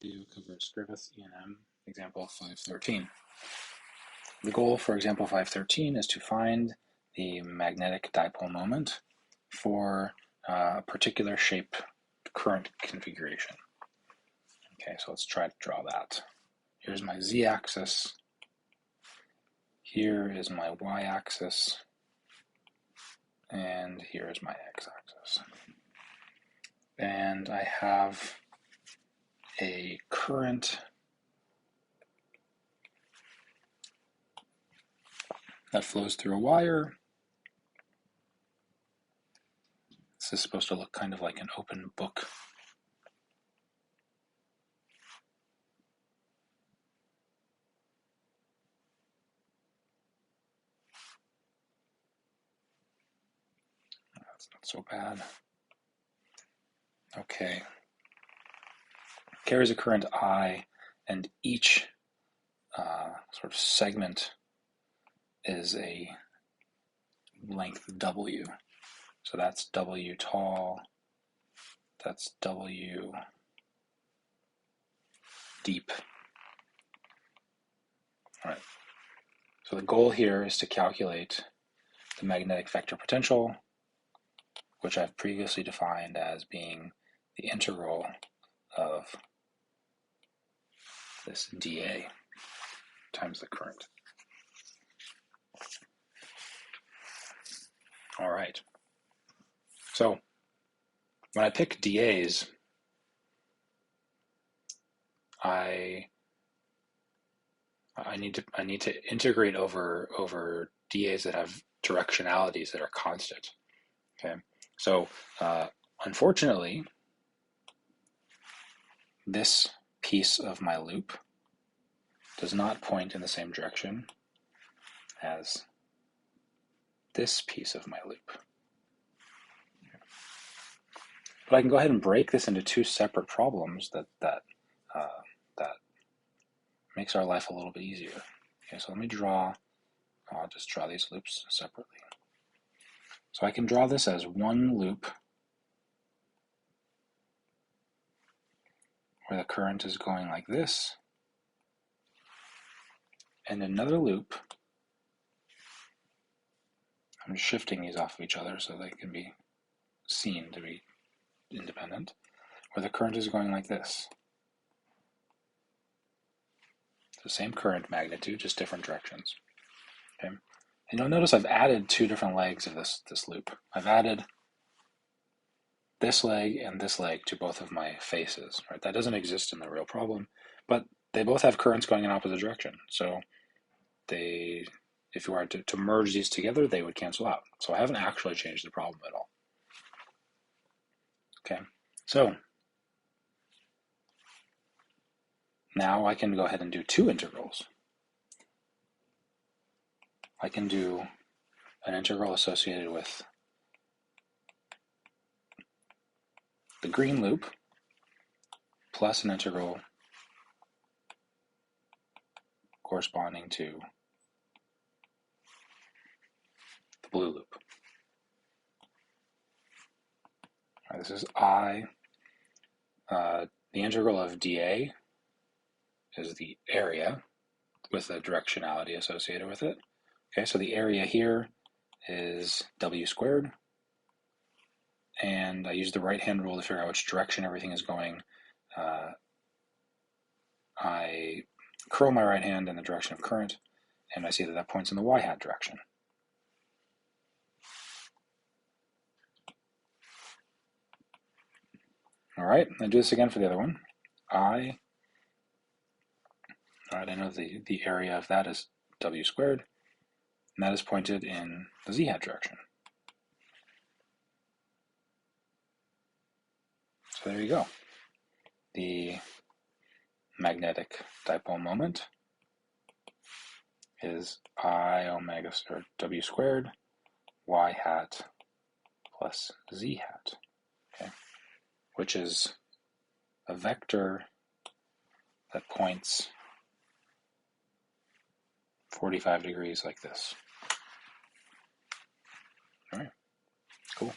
Video covers Griffiths E&M, example 513. The goal for example 513 is to find the magnetic dipole moment for a particular shape current configuration. Okay, so let's try to draw that. Here's my z-axis. Here is my y-axis. And here is my x-axis. And I have a current that flows through a wire. This is supposed to look kind of like an open book. That's not so bad. Okay. Carries a current I, and each sort of segment is a length W. So that's W tall, that's W deep. All right. So the goal here is to calculate the magnetic vector potential, which I've previously defined as being the integral of this dA times the current. All right. So when I pick dAs, I need to integrate over dAs that have directionalities that are constant. Okay, so unfortunately, this piece of my loop does not point in the same direction as this piece of my loop. But I can go ahead and break this into two separate problems that makes our life a little bit easier. Okay, so let me draw, I'll just draw these loops separately. So I can draw this as one loop where the current is going like this, and another loop, I'm just shifting these off of each other so they can be seen to be independent, where the current is going like this. The same current magnitude, just different directions. Okay, and you'll notice I've added two different legs of this loop. I've added this leg and this leg to both of my faces. Right, that doesn't exist in the real problem, but they both have currents going in opposite direction. So if you were to merge these together, they would cancel out. So I haven't actually changed the problem at all. Okay, so now I can go ahead and do two integrals. I can do an integral associated with the green loop plus an integral corresponding to the blue loop. All right, this is I. The integral of dA is the area with a directionality associated with it. Okay, so the area here is W squared, and I use the right-hand rule to figure out which direction everything is going. I curl my right hand in the direction of current, and I see that that points in the y-hat direction. All right, I'll do this again for the other one. All right, I know the area of that is W squared, and that is pointed in the z-hat direction. So there you go. The magnetic dipole moment is I omega or W squared y hat plus z hat, okay, which is a vector that points 45 degrees like this. All right, cool.